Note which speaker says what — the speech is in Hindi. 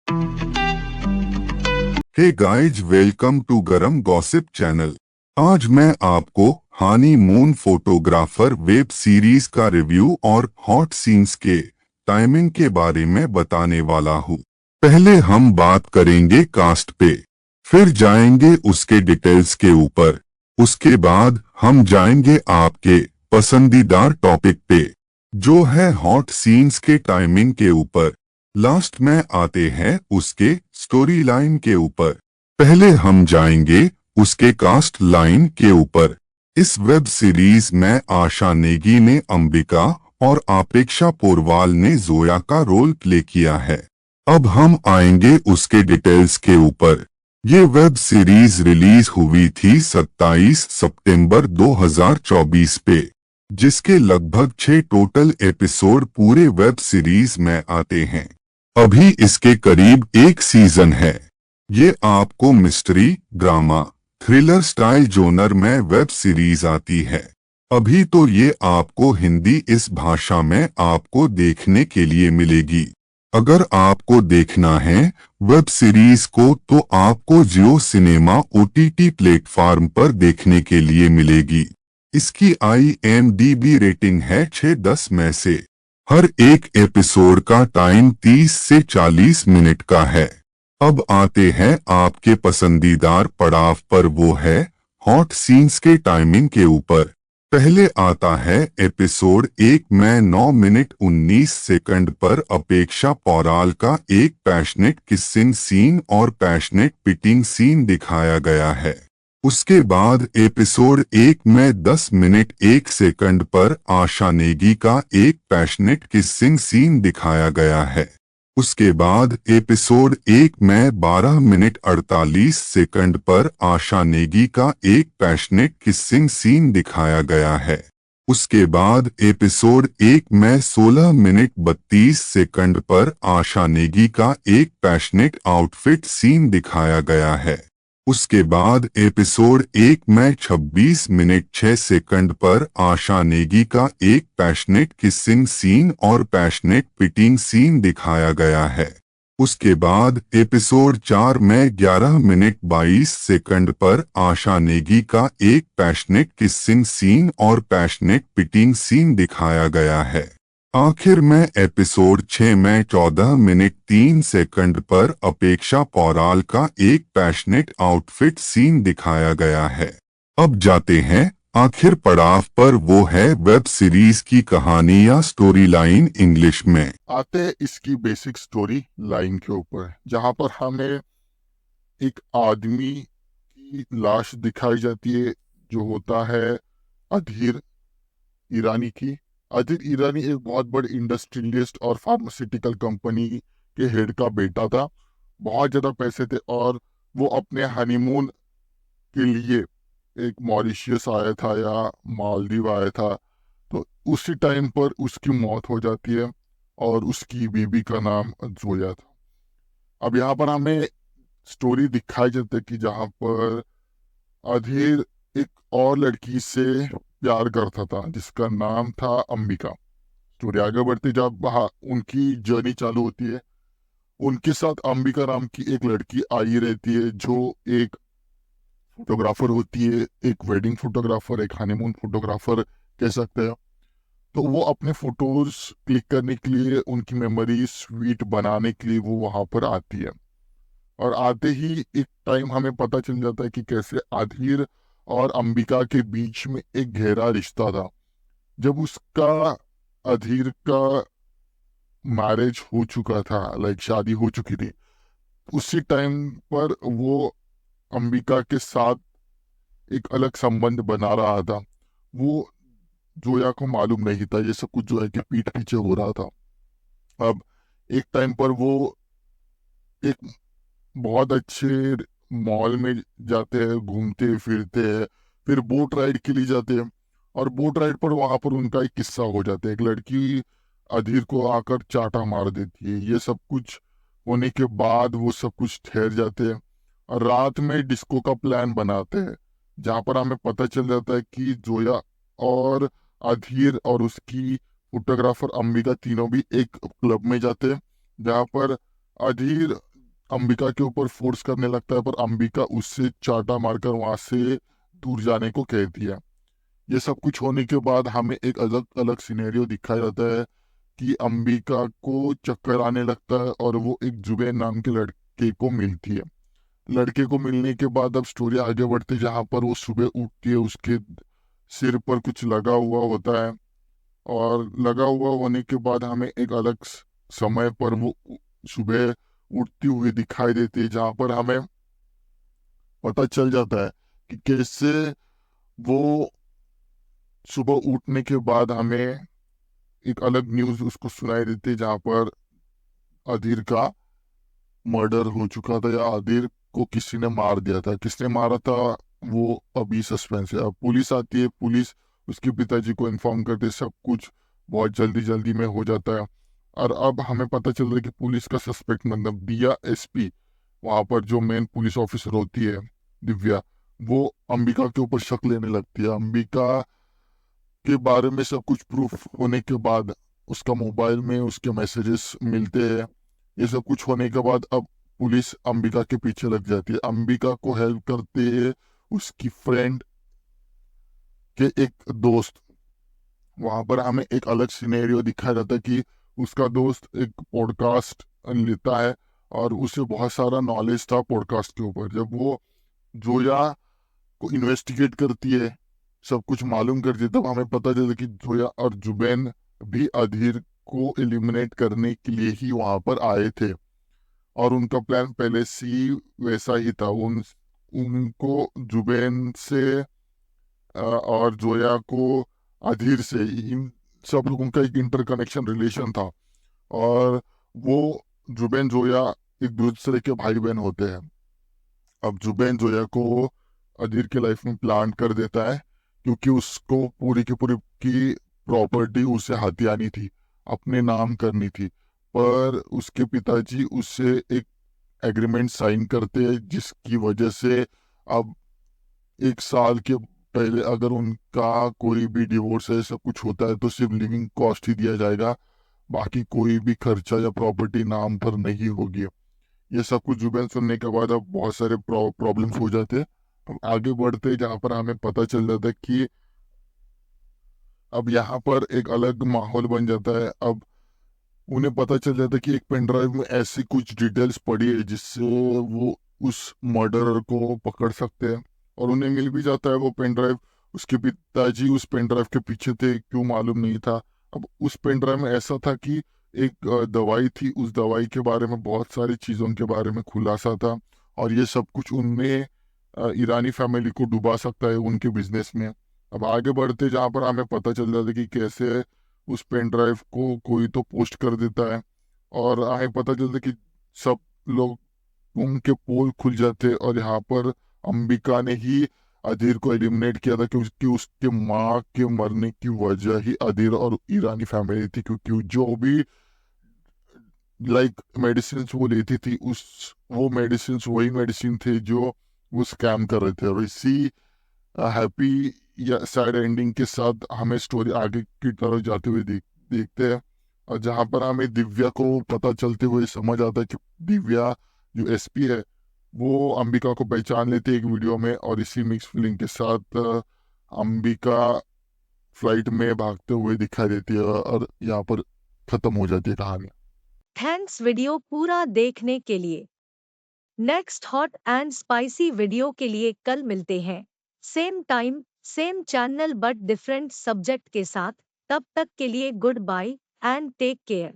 Speaker 1: हे गाइज, वेलकम टू गरम गॉसिप चैनल। आज मैं आपको हनीमून फोटोग्राफर वेब सीरीज का रिव्यू और हॉट सीन्स के टाइमिंग के बारे में बताने वाला हूँ। पहले हम बात करेंगे कास्ट पे, फिर जाएंगे उसके डिटेल्स के ऊपर, उसके बाद हम जाएंगे आपके पसंदीदा टॉपिक पे, जो है हॉट सीन्स के टाइमिंग के ऊपर। लास्ट में आते हैं उसके स्टोरी लाइन के ऊपर। पहले हम जाएंगे उसके कास्ट लाइन के ऊपर। इस वेब सीरीज में आशा नेगी ने अंबिका और अपेक्षा पोरवाल ने जोया का रोल प्ले किया है। अब हम आएंगे उसके डिटेल्स के ऊपर। ये वेब सीरीज रिलीज हुई थी 27 सितंबर 2024 पे, जिसके लगभग 6 टोटल एपिसोड पूरे वेब सीरीज में आते हैं। अभी इसके करीब एक सीजन है। ये आपको mystery, drama, thriller style genre में वेब सीरीज आती है। अभी तो ये आपको हिंदी इस भाषा में आपको देखने के लिए मिलेगी। अगर आपको देखना है वेब सीरीज को तो आपको जियो सिनेमा OTT प्लेटफॉर्म पर देखने के लिए मिलेगी। इसकी IMDb रेटिंग है 6/10 में से। हर एक एपिसोड का टाइम 30 से 40 मिनट का है। अब आते हैं आपके पसंदीदार पड़ाव पर, वो है हॉट सीन्स के टाइमिंग के ऊपर। पहले आता है एपिसोड 1 में 9 मिनट 19 सेकंड पर अपेक्षा पोराल का एक पैशनेट किसिंग सीन और पैशनेट पिटिंग सीन दिखाया गया है। उसके बाद एपिसोड 1 में 10 मिनट 1 सेकंड पर आशा नेगी का एक पैशनेट किसिंग सीन दिखाया गया है। उसके बाद एपिसोड 1 में 12 मिनट 48 सेकंड पर आशा नेगी का एक पैशनेट किसिंग सीन दिखाया गया है। उसके बाद एपिसोड 1 में 16 मिनट 32 सेकंड पर आशा नेगी का एक पैशनेट आउटफिट सीन दिखाया गया है। उसके बाद एपिसोड 1 में 26 मिनट 6 सेकंड पर आशा नेगी का एक पैशनेट किसिंग सीन और पैशनेट पिटिंग सीन दिखाया गया है। उसके बाद एपिसोड 4 में 11 मिनट 22 सेकंड पर आशा नेगी का एक पैशनेट किसिंग सीन और पैशनेट पिटिंग सीन दिखाया गया है। आखिर में एपिसोड 6 में 14 मिनट 3 सेकंड पर अपेक्षा पोराल का एक पैशनेट आउटफिट सीन दिखाया गया है। अब जाते हैं आखिर पड़ाव पर, वो है वेब सीरीज की कहानी या स्टोरी लाइन इंग्लिश में।
Speaker 2: आते हैं इसकी बेसिक स्टोरी लाइन के ऊपर, जहां पर हमें एक आदमी की लाश दिखाई जाती है जो होता है अधीर ईरानी की। अधीर ईरानी एक बहुत बड़ी इंडस्ट्रियलिस्ट और फार्मास्यूटिकल कंपनी के हेड का बेटा था। बहुत ज्यादा पैसे थे और वो अपने हनीमून के लिए एक मॉरिशियस आया था या मालदीव आया था। तो उसी टाइम पर उसकी मौत हो जाती है और उसकी बीबी का नाम जोया था। अब यहाँ पर हमें स्टोरी दिखाई जाती है कि जहाँ पर अधीर एक और लड़की से प्यार करता था जिसका नाम था अंबिका। स्टोरी आगे बढ़ती जब उनकी जर्नी चालू होती है, उनके साथ अंबिका नाम की एक लड़की आई रहती है जो एक फोटोग्राफर होती है, एक वेडिंग फोटोग्राफर, एक हनीमून फोटोग्राफर कह सकते हैं। तो वो अपने फोटोज क्लिक करने के लिए, उनकी मेमोरी स्वीट बनाने के लिए वो वहां पर आती है। और आते ही एक टाइम हमें पता चल जाता है कि कैसे अधीर और अंबिका के बीच में एक गहरा रिश्ता था। जब उसका अधीर का मैरिज हो चुका था, लाइक शादी हो चुकी थी, उसी टाइम पर वो अंबिका के साथ एक अलग संबंध बना रहा था। वो जोया को मालूम नहीं था ये सब कुछ जो है कि पीठ पीछे हो रहा था। अब एक टाइम पर वो एक बहुत अच्छे मॉल में जाते हैं, घूमते फिरते हैं, फिर बोट राइड के लिए जाते हैं। और बोट राइड पर वहां पर उनका एक किस्सा हो जाता है। एक लड़की अधीर को आकर चाटा मार देती है। ये सब कुछ होने के बाद वो सब कुछ ठहर जाते हैं और रात में डिस्को का प्लान बनाते हैं, जहाँ पर हमें पता चल जाता है कि जोया और अधीर और उसकी फोटोग्राफर अंबिका तीनों भी एक क्लब में जाते हैं, जहाँ पर अधीर अंबिका के ऊपर फोर्स करने लगता है, पर अंबिका उससे चाटा मारकर वहां से दूर जाने को कहती है। ये सब कुछ होने के बाद हमें एक अलग अलग सिनेरियो दिखाया जाता है कि अंबिका को चक्कर आने लगता है और वो एक जुबैन नाम के लड़के को मिलती है। लड़के को मिलने के बाद अब स्टोरी आगे बढ़ती है, जहाँ पर वो सुबह उठती है, उसके सिर पर कुछ लगा हुआ होता है, और लगा हुआ होने के बाद हमें एक अलग समय पर वो सुबह उठती हुई दिखाई देती है, जहाँ पर हमें पता चल जाता है कि कैसे वो सुबह उठने के बाद हमें एक अलग न्यूज उसको सुनाई देती है, जहाँ पर अधीर का मर्डर हो चुका था, या अधीर को किसी ने मार दिया था। किसने मारा था वो अभी सस्पेंस है। अब पुलिस आती है, पुलिस उसके पिताजी को इन्फॉर्म करते, सब कुछ बहुत जल्दी जल्दी में हो जाता है। और अब हमें पता चल रहा है कि पुलिस का सस्पेक्ट मतलब दिया एसपी, वहां पर जो मेन पुलिस ऑफिसर होती है दिव्या, वो अंबिका के ऊपर शक लेने लगती है। अंबिका के बारे में सब कुछ प्रूफ होने के बाद उसका मोबाइल में उसके मैसेजेस मिलते हैं। ये सब कुछ होने के बाद अब पुलिस अंबिका के पीछे लग जाती है। अंबिका को हेल्प करते हैं उसकी फ्रेंड के एक दोस्त। वहां पर हमें एक अलग सिनेरियो दिखाया जाता है कि उसका दोस्त एक पॉडकास्ट लेता है, और उसे बहुत सारा नॉलेज था पॉडकास्ट के ऊपर। जब वो जोया को इन्वेस्टिगेट करती है, सब कुछ मालूम करती है, तब हमें पता चलता कि जोया और जुबैन भी अधीर को एलिमिनेट करने के लिए ही वहां पर आए थे, और उनका प्लान पहले से ही वैसा ही था। उनको जुबैन से और जोया को अधीर से, इन सब लोगों का एक इंटरकनेक्शन रिलेशन था, और वो जुबैन जोया एक दूसरे के भाई बहन होते हैं। अब जुबैन जोया को अधीर के लाइफ में प्लान कर देता है, क्योंकि उसको पूरी की पूरी की प्रॉपर्टी उसे हाथियानी थी, अपने नाम करनी थी। पर उसके पिताजी उससे एक एग्रीमेंट साइन करते हैं, जिसकी वजह से अब 1 साल के पहले अगर उनका कोई भी डिवोर्स है, सब कुछ होता है, तो सिर्फ लिविंग कॉस्ट ही दिया जाएगा, बाकी कोई भी खर्चा या प्रॉपर्टी नाम पर नहीं होगी। ये सब कुछ जुबैन सुनने के बाद अब बहुत सारे प्रॉब्लम्स हो जाते हैं। अब आगे बढ़ते हैं, जहाँ पर हमें पता चल जाता है कि अब यहाँ पर एक अलग माहौल बन जाता है। अब उन्हें पता चल जाता है कि एक पेन ड्राइव में ऐसी कुछ डिटेल्स पड़ी है जिससे वो उस मर्डरर को पकड़ सकते हैं, और उन्हें मिल भी जाता है वो पेन ड्राइव। उसके पिताजी उस पेन ड्राइव के पीछे थे, क्यों मालूम नहीं था। अब उस पेन ड्राइव में ऐसा था कि एक दवाई थी, उस दवाई के बारे में बहुत सारी चीज़ों के बारे में खुलासा था, और ये सब कुछ उनमें ईरानी फैमिली को डुबा सकता है उनके बिजनेस में। अब आगे बढ़ते, जहाँ पर हमें पता चल जाता है कि कैसे उस पेन ड्राइव को कोई तो पोस्ट कर देता है, और हमें पता चलता है कि सब लोग उनके पोल खुल जाते हैं, और यहाँ पर अंबिका ने ही अधीर को एलिमिनेट किया था, क्योंकि उसके माँ के मरने की वजह ही अधीर और ईरानी फैमिली थी। क्योंकि जो भी मेडिसिन वो लेती थी, उस वो मेडिसिन वही मेडिसिन थे जो वो स्कैम कर रहे थे। और इसी हैप्पी या सैड एंडिंग के साथ हमें स्टोरी आगे की तरफ जाते हुए देखते हैं, और जहाँ पर हमें दिव्या को पता चलते हुए समझ आता है कि दिव्या जो एसपी है, वो अंबिका को पहचान लेती है एक वीडियो में, और इसी मिक्स फीलिंग के साथ अंबिका फ्लाइट में भागते हुए दिखाई देती है, और यहाँ पर खत्म हो जाती है कहानी।
Speaker 3: थैंक्स वीडियो पूरा देखने के लिए। Next hot and spicy video के लिए कल मिलते हैं, same time same channel but different subject के साथ। तब तक के लिए good bye and take care.